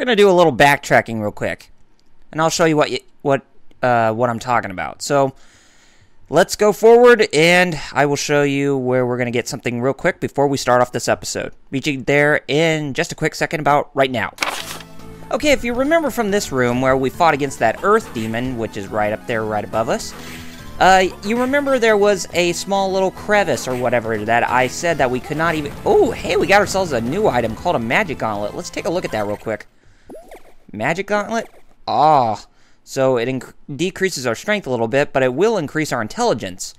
we're gonna do a little backtracking real quick, and I'll show you what I'm talking about. So let's go forward, and I will show you where we're gonna get something real quick before we start off this episode. Meet you there in just a quick second, about right now. Okay, if you remember from this room where we fought against that Earth Demon, which is right up there, right above us, you remember there was a small little crevice or whatever that I said that we could not even... Oh, hey, we got ourselves a new item called a Magic Gauntlet. Let's take a look at that real quick. Magic Gauntlet? Ah, so it decreases our strength a little bit, but it will increase our intelligence.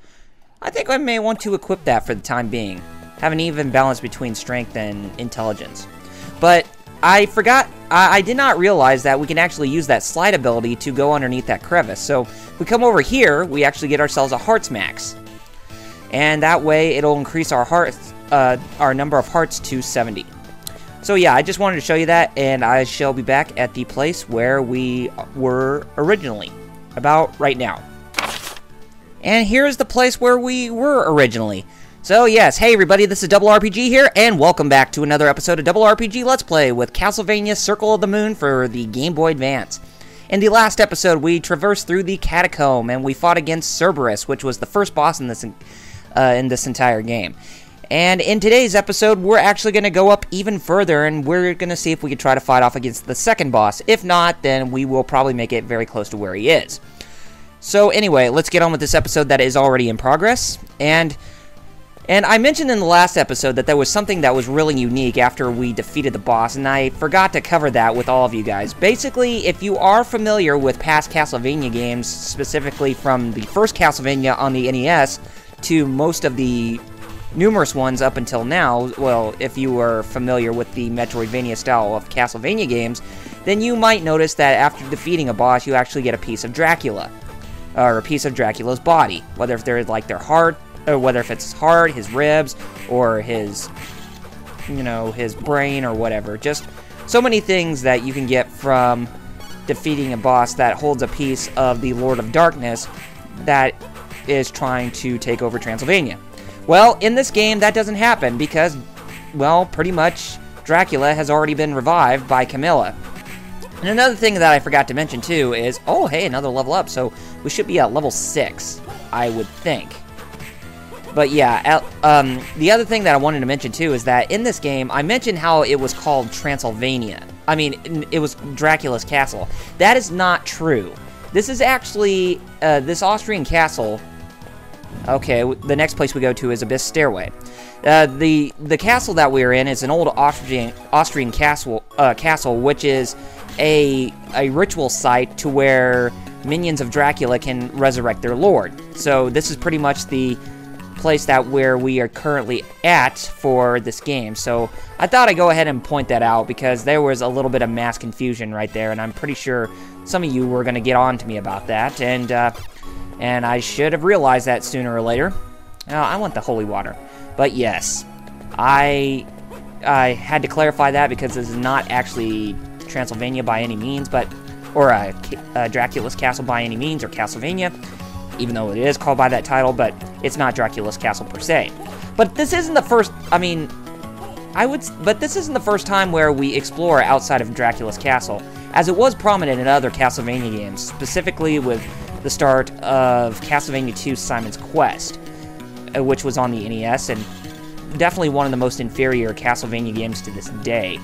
I think I may want to equip that for the time being. Have an even balance between strength and intelligence. But I forgot, I did not realize that we can actually use that slide ability to go underneath that crevice. So we come over here, we actually get ourselves a Hearts Max. And that way it'll increase our hearts, our number of hearts to 70. So yeah, I just wanted to show you that, and I shall be back at the place where we were originally, about right now. And here's the place where we were originally. So yes, hey everybody, this is RRPG here, and welcome back to another episode of RRPG Let's Play with Castlevania Circle of the Moon for the Game Boy Advance. In the last episode, we traversed through the Catacomb, and we fought against Cerberus, which was the first boss in this entire game. And in today's episode, we're actually going to go up even further, and we're going to see if we can try to fight off against the second boss. If not, then we will probably make it very close to where he is. So anyway, let's get on with this episode that is already in progress, and I mentioned in the last episode that there was something that was really unique after we defeated the boss, and I forgot to cover that with all of you guys. Basically, if you are familiar with past Castlevania games, specifically from the first Castlevania on the NES to most of the numerous ones up until now, well, if you are familiar with the Metroidvania style of Castlevania games, then you might notice that after defeating a boss, you actually get a piece of Dracula, or a piece of Dracula's body, whether if they're like their heart, or whether if it's his heart, his ribs, or his, you know, his brain or whatever. Just so many things that you can get from defeating a boss that holds a piece of the Lord of Darkness that is trying to take over Transylvania. Well, in this game, that doesn't happen because, well, pretty much Dracula has already been revived by Camilla. And another thing that I forgot to mention, too, is, oh, hey, another level up, so we should be at level 6, I would think. But yeah, the other thing that I wanted to mention too is that in this game, I mentioned how it was called Transylvania. I mean, it was Dracula's castle. That is not true. This is actually, this Austrian castle. Okay, the next place we go to is Abyss Stairway. The castle that we're in is an old Austrian castle, which is a ritual site to where minions of Dracula can resurrect their lord. So this is pretty much the place that where we are currently at for this game. So I thought I'd go ahead and point that out because there was a little bit of mass confusion right there, and I'm pretty sure some of you were going to get on to me about that, and I should have realized that sooner or later. I want the holy water, but yes, I had to clarify that because this is not actually Transylvania by any means, or Dracula's castle by any means, or Castlevania, even though it is called by that title, but it's not Dracula's castle per se. But this isn't the first, but this isn't the first time where we explore outside of Dracula's castle, as it was prominent in other Castlevania games, specifically with the start of Castlevania 2 Simon's Quest, which was on the NES, and definitely one of the most inferior Castlevania games to this day.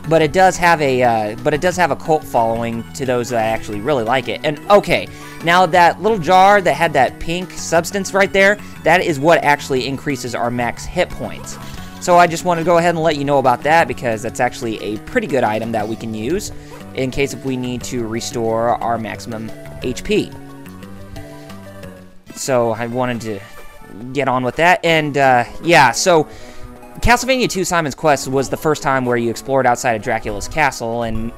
But it does have a cult following to those that actually really like it. And okay, now that little jar that had that pink substance right there, that is what actually increases our max hit points. So I just want to go ahead and let you know about that because that's actually a pretty good item that we can use in case if we need to restore our maximum HP. So I wanted to get on with that, and yeah, so Castlevania 2 Simon's Quest was the first time where you explored outside of Dracula's castle, and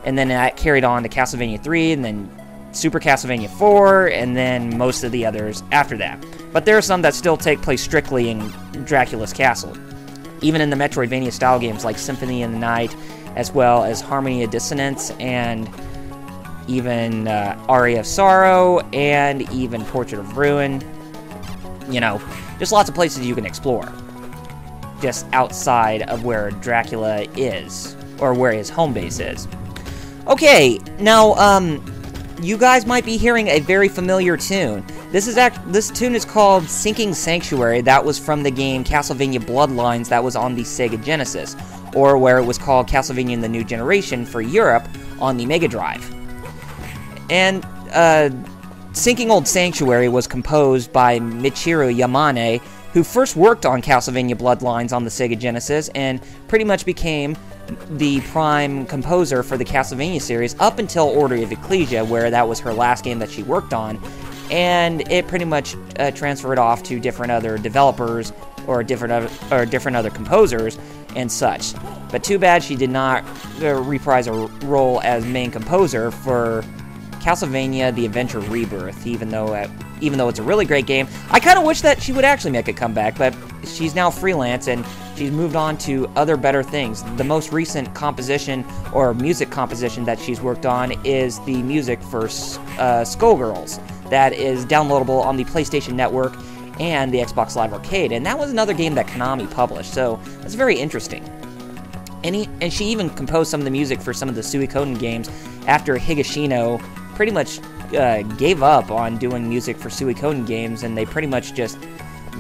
then that carried on to Castlevania 3, and then Super Castlevania 4, and then most of the others after that. But there are some that still take place strictly in Dracula's castle. Even in the Metroidvania style games like Symphony of the Night, as well as Harmony of Dissonance, and even Aria of Sorrow, and even Portrait of Ruin. You know, just lots of places you can explore, just outside of where Dracula is. or where his home base is. Okay, now, you guys might be hearing a very familiar tune. This tune is called Sinking Sanctuary. That was from the game Castlevania Bloodlines that was on the Sega Genesis, or where it was called Castlevania in the New Generation for Europe on the Mega Drive. And Sinking Old Sanctuary was composed by Michiru Yamane, who first worked on Castlevania Bloodlines on the Sega Genesis and pretty much became the prime composer for the Castlevania series up until Order of Ecclesia, where that was her last game that she worked on, and it pretty much transferred off to different other developers or different other composers and such. But too bad she did not reprise a role as main composer for Castlevania: The Adventure Rebirth, even though it's a really great game. I kind of wish that she would actually make a comeback, but she's now freelance and she's moved on to other better things. The most recent composition or music composition that she's worked on is the music for Skullgirls, that is downloadable on the PlayStation Network and the Xbox Live Arcade, and that was another game that Konami published, so that's very interesting. And she even composed some of the music for some of the Suikoden games after Higashino pretty much gave up on doing music for Suikoden games, and they pretty much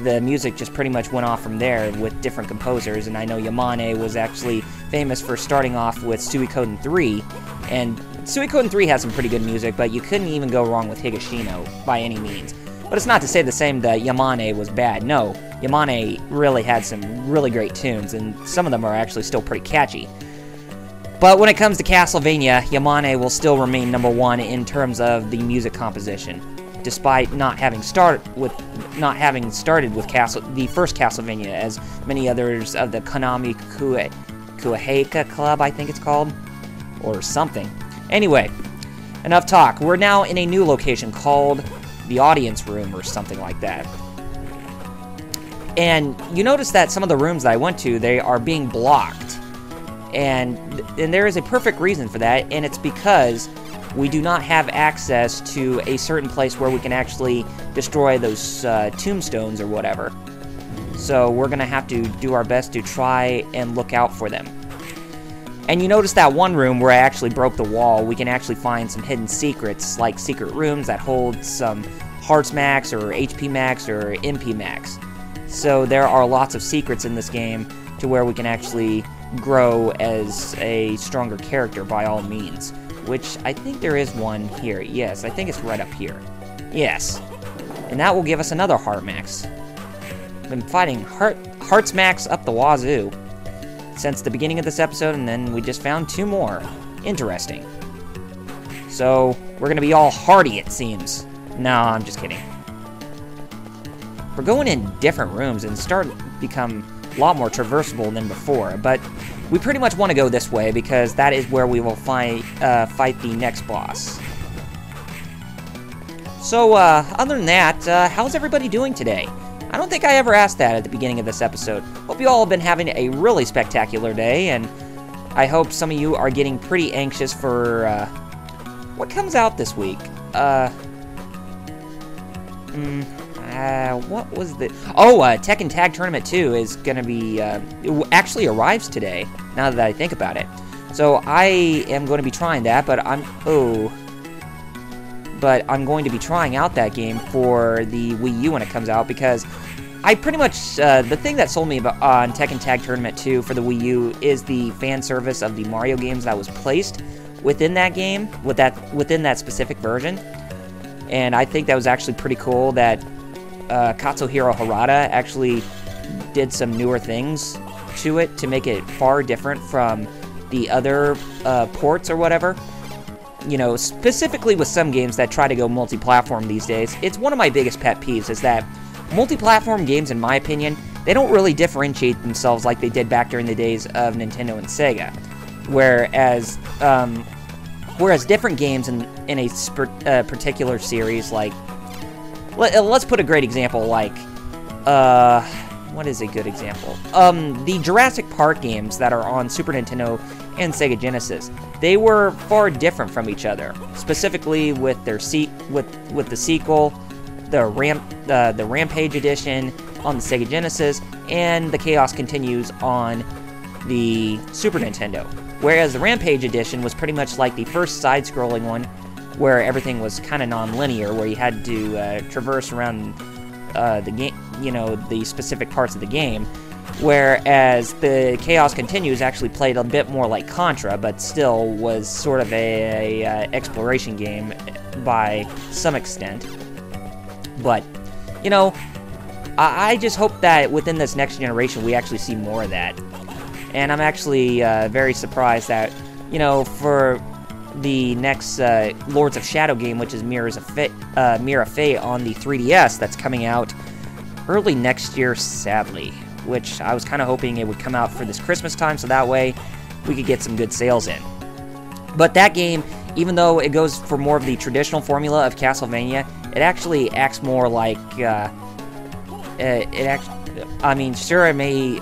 the music just pretty much went off from there with different composers. And I know Yamane was actually famous for starting off with Suikoden 3, and Suikoden 3 has some pretty good music, but you couldn't even go wrong with Higashino by any means. But it's not to say the same that Yamane was bad. No, Yamane really had some really great tunes, and some of them are actually still pretty catchy. But when it comes to Castlevania, Yamane will still remain #1 in terms of the music composition, despite not having started with the first Castlevania, as many others of the Konami Kueheka Club, I think it's called, or something. Anyway, enough talk. We're now in a new location called the Audience Room or something like that. And you notice that some of the rooms that I went to, they are being blocked. And there is a perfect reason for that, and it's because we do not have access to a certain place where we can actually destroy those tombstones or whatever. So we're going to have to do our best to try and look out for them. And you notice that one room where I actually broke the wall, we can actually find some hidden secrets, like secret rooms that hold some Hearts Max or HP Max or MP Max. So there are lots of secrets in this game to where we can actually grow as a stronger character by all means. Which I think there is one here. Yes, I think it's right up here. Yes. And that will give us another Heart Max. I've been fighting Hearts Max up the wazoo since the beginning of this episode, and then we just found 2 more. Interesting. So, we're gonna be all hearty, it seems. No, I'm just kidding. We're going in different rooms and start to become a lot more traversable than before, but we pretty much want to go this way because that is where we will fight the next boss. So, other than that, how's everybody doing today? I don't think I ever asked that at the beginning of this episode. Hope you all have been having a really spectacular day, and I hope some of you are getting pretty anxious for what comes out this week. What was the... Oh, Tekken Tag Tournament 2 is gonna be... it actually arrives today, now that I think about it. So I am going to be trying that, but I'm going to be trying out that game for the Wii U when it comes out, because I pretty much... the thing that sold me on Tekken Tag Tournament 2 for the Wii U is the fan service of the Mario games that was placed within that game, within that specific version. And I think that was actually pretty cool that Katsuhiro Harada actually did some newer things to it to make it far different from the other ports or whatever. You know, specifically with some games that try to go multi-platform these days, it's one of my biggest pet peeves is that multi-platform games, in my opinion, they don't really differentiate themselves like they did back during the days of Nintendo and Sega. Whereas different games in a particular series, like... Let's put a great example, like... what is a good example? The Jurassic Park games that are on Super Nintendo and Sega Genesis, they were far different from each other. Specifically with their with the sequel, the Rampage edition on the Sega Genesis, and the Chaos Continues on the Super Nintendo. Whereas the Rampage edition was pretty much like the first side-scrolling one, where everything was kind of non-linear, where you had to traverse around the game, the specific parts of the game. Whereas the Chaos Continues actually played a bit more like Contra, but still was sort of a exploration game by some extent. But, I just hope that within this next generation we actually see more of that. And I'm actually very surprised that, for the next Lords of Shadow game, which is Mirror of Fate on the 3DS, that's coming out early next year, sadly. Which I was kind of hoping it would come out for this Christmas time, so that way we could get some good sales in. But that game, even though it goes for more of the traditional formula of Castlevania, it actually acts more like, sure, it may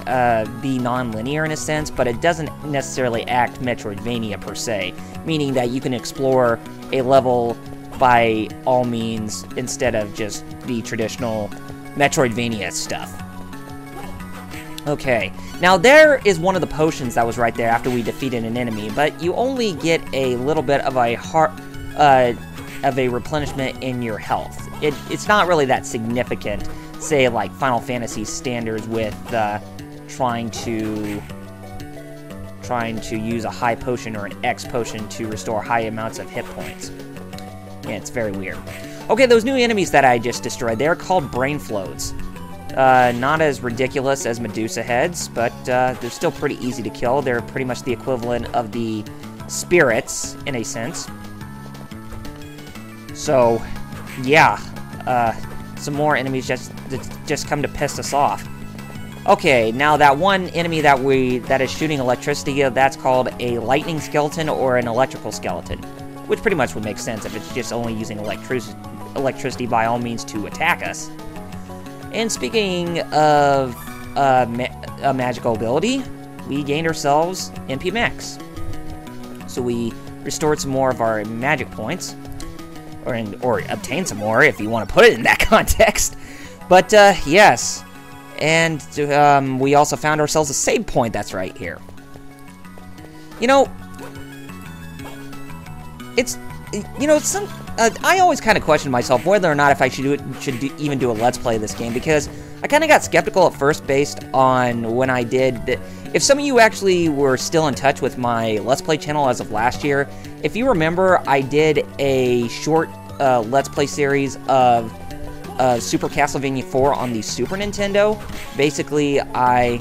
be non-linear in a sense, but it doesn't necessarily act Metroidvania per se, meaning that you can explore a level by all means instead of just the traditional Metroidvania stuff. Okay, now there is one of the potions that was right there after we defeated an enemy, but you only get a little bit of a replenishment in your health. It's not really that significant, say like Final Fantasy standards with trying to use a high potion or an X potion to restore high amounts of hit points. Yeah, it's very weird. Okay, those new enemies that I just destroyed, they're called Brain Floats. Not as ridiculous as Medusa heads, but they're still pretty easy to kill. They're pretty much the equivalent of the spirits, in a sense. So, yeah, some more enemies just come to piss us off. Okay, now that one enemy that is shooting electricity, that's called a lightning skeleton or an electrical skeleton, which pretty much would make sense if it's just only using electricity by all means to attack us. And speaking of a magical ability, we gained ourselves MP Max. So we restored some more of our magic points, or obtained some more if you want to put it in that context. But yes, and we also found ourselves a save point that's right here. I always kind of question myself whether or not if I should even do a Let's Play of this game, because I kind of got skeptical at first based on when I did. If some of you actually were still in touch with my Let's Play channel as of last year, if you remember, I did a short Let's Play series of Super Castlevania 4 on the Super Nintendo. Basically, I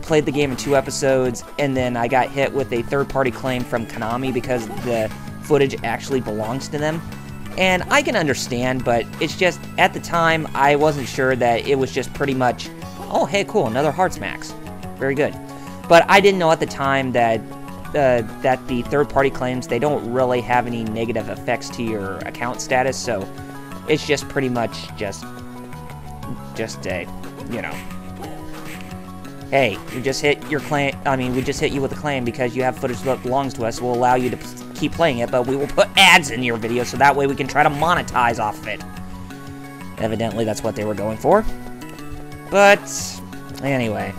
played the game in 2 episodes, and then I got hit with a third-party claim from Konami because the footage actually belongs to them. And I can understand, but it's just, at the time, I wasn't sure that it was just pretty much, oh, hey, cool, another Hearts Max. Very good. But I didn't know at the time that the third-party claims, they don't really have any negative effects to your account status, so it's just pretty much just a, hey, we just hit your claim, we just hit you with a claim because you have footage that belongs to us. We'll allow you to keep playing it, but we will put ads in your video so that way we can try to monetize off of it. Evidently, that's what they were going for. But, anyway.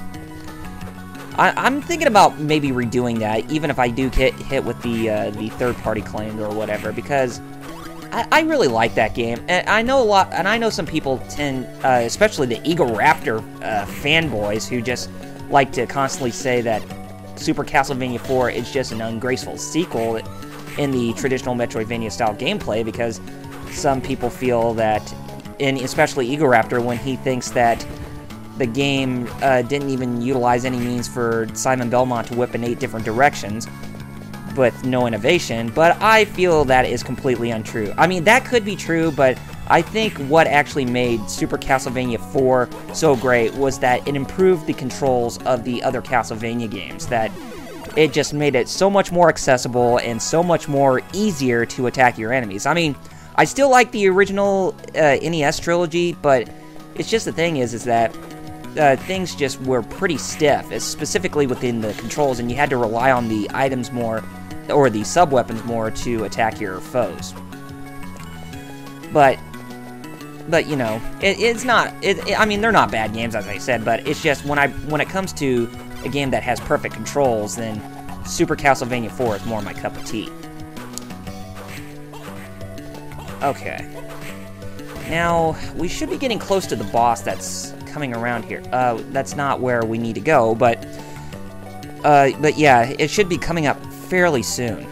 I'm thinking about maybe redoing that, even if I do get hit with the third-party claim or whatever, because I really like that game. And I know some people tend, especially the Eagle Raptor fanboys, who just like to constantly say that Super Castlevania 4 is just an ungraceful sequel in the traditional Metroidvania-style gameplay, because some people feel that, and especially Eagle Raptor, when he thinks that the game didn't even utilize any means for Simon Belmont to whip in 8 different directions with no innovation, but I feel that is completely untrue. That could be true, but I think what actually made Super Castlevania 4 so great was that it improved the controls of the other Castlevania games, that it just made it so much more accessible and so much more easier to attack your enemies. I still like the original NES trilogy, but it's just the thing is that things just were pretty stiff, specifically within the controls, and you had to rely on the items more, or the sub-weapons more, to attack your foes. But it's not, they're not bad games, as I said, but it's just, when it comes to a game that has perfect controls, then Super Castlevania 4 is more my cup of tea. Okay. Now, we should be getting close to the boss that's coming around here. That's not where we need to go, but yeah, it should be coming up fairly soon.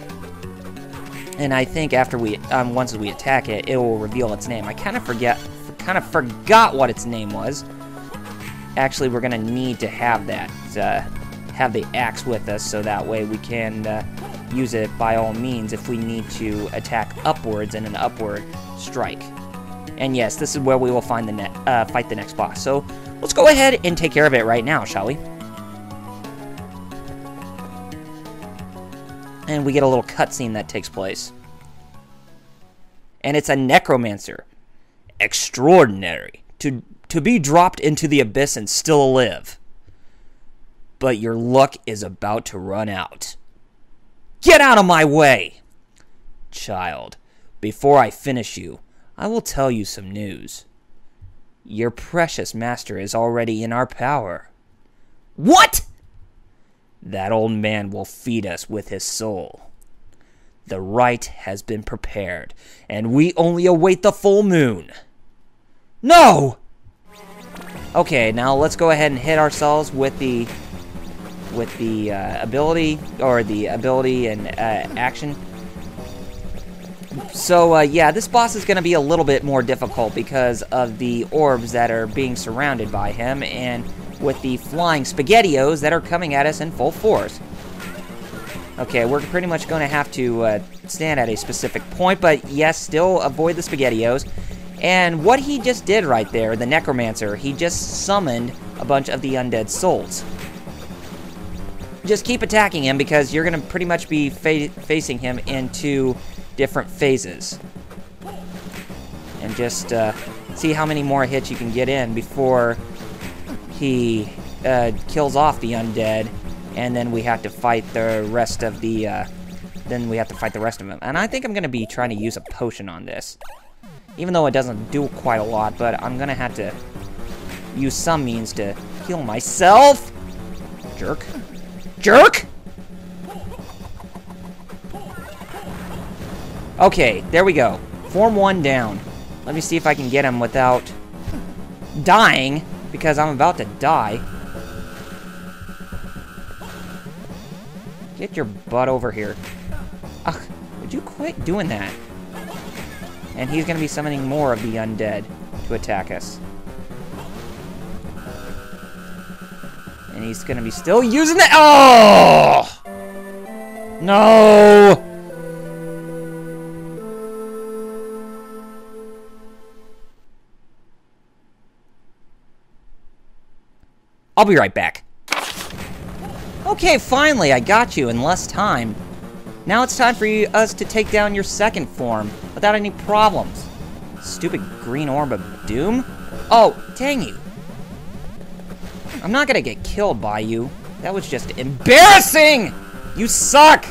And I think after once we attack it, it will reveal its name. I kind of forgot what its name was. Actually, we're gonna need to have that, have the axe with us, so that way we can use it by all means if we need to attack upwards in an upward strike. And yes, this is where we will find fight the next boss. So let's go ahead and take care of it right now, shall we? And we get a little cutscene that takes place. And it's a necromancer. Extraordinary. To be dropped into the abyss and still live. But your luck is about to run out. Get out of my way! Child, before I finish you, I will tell you some news. Your precious master is already in our power. What? That old man will feed us with his soul. The rite has been prepared, and we only await the full moon. No! Okay, now let's go ahead and hit ourselves with the ability, or the ability and action. So, yeah, this boss is going to be a little bit more difficult because of the orbs that are being surrounded by him, and with the flying SpaghettiOs that are coming at us in full force. Okay, we're pretty much going to have to stand at a specific point, but yes, still avoid the SpaghettiOs. And what he just did right there, the Necromancer, he just summoned a bunch of the undead souls. Just keep attacking him because you're going to pretty much be facing him in 2 different phases. And just see how many more hits you can get in before he kills off the undead, and then we have to fight the rest of the them. And I think I'm going to be trying to use a potion on this. Even though it doesn't do quite a lot, but I'm going to have to use some means to heal myself. Jerk. Jerk! Okay, there we go. Form 1 down. Let me see if I can get him without dying, because I'm about to die. Get your butt over here. Ugh, would you quit doing that? And he's going to be summoning more of the undead to attack us. And he's going to be still using the... Oh! No! I'll be right back. Okay, finally, I got you in less time. Now it's time for us to take down your second form without any problems. Stupid green orb of doom? Oh, dang you. I'm not gonna get killed by you. That was just embarrassing! You suck!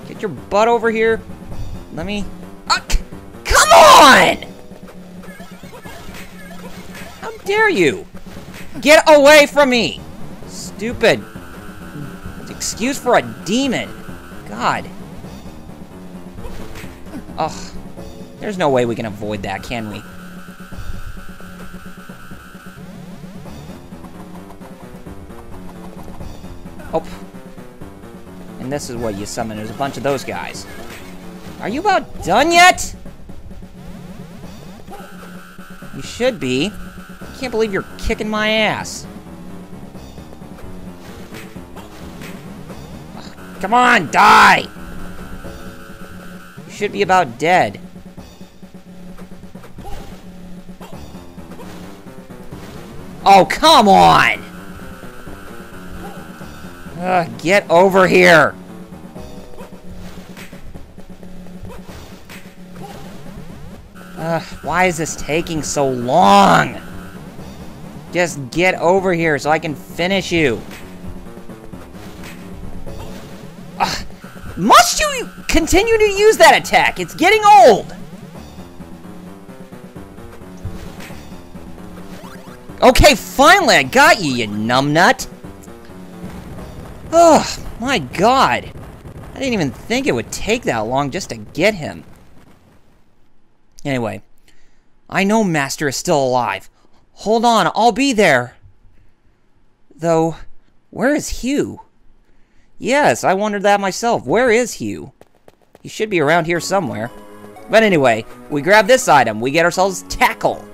Get your butt over here. Let me... come on! How dare you? Get away from me! Stupid. Excuse for a demon. God. Ugh. There's no way we can avoid that, can we? Oh. And this is what you summon. There's a bunch of those guys. Are you about done yet? You should be. I can't believe you're kicking my ass. Come on, die! You should be about dead. Oh, come on! Get over here! Why is this taking so long? Just get over here so I can finish you. Must you continue to use that attack? It's getting old! Okay, finally I got you, you numbnut. Oh, my God. I didn't even think it would take that long just to get him. Anyway, I know Master is still alive. Hold on, I'll be there. Though, where is Hugh? Yes, I wondered that myself. Where is Hugh? He should be around here somewhere. But anyway, we grab this item. We get ourselves Tackle.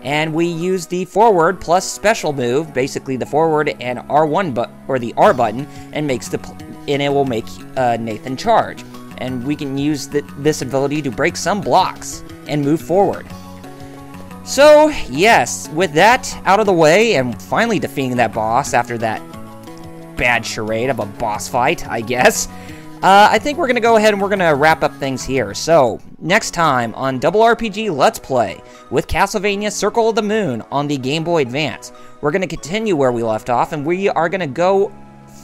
And we use the forward plus special move, basically the forward and R1 or the R button, and it will make Nathan charge. And we can use this ability to break some blocks and move forward. So, yes, with that out of the way and finally defeating that boss after that bad charade of a boss fight, I guess, I think we're going to go ahead and we're going to wrap up things here. So, next time on Double RPG Let's Play with Castlevania Circle of the Moon on the Game Boy Advance, we're going to continue where we left off, and we are going to go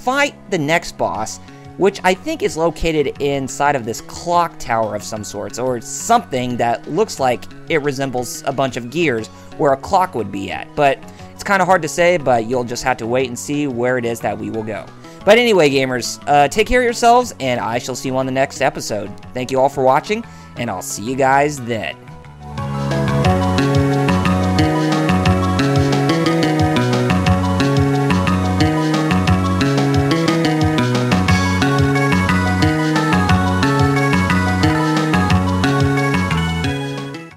fight the next boss, which I think is located inside of this clock tower of some sorts, or something that looks like it resembles a bunch of gears where a clock would be at. But it's kind of hard to say, but you'll just have to wait and see where it is that we will go. But anyway, gamers, take care of yourselves, and I shall see you on the next episode. Thank you all for watching, and I'll see you guys then.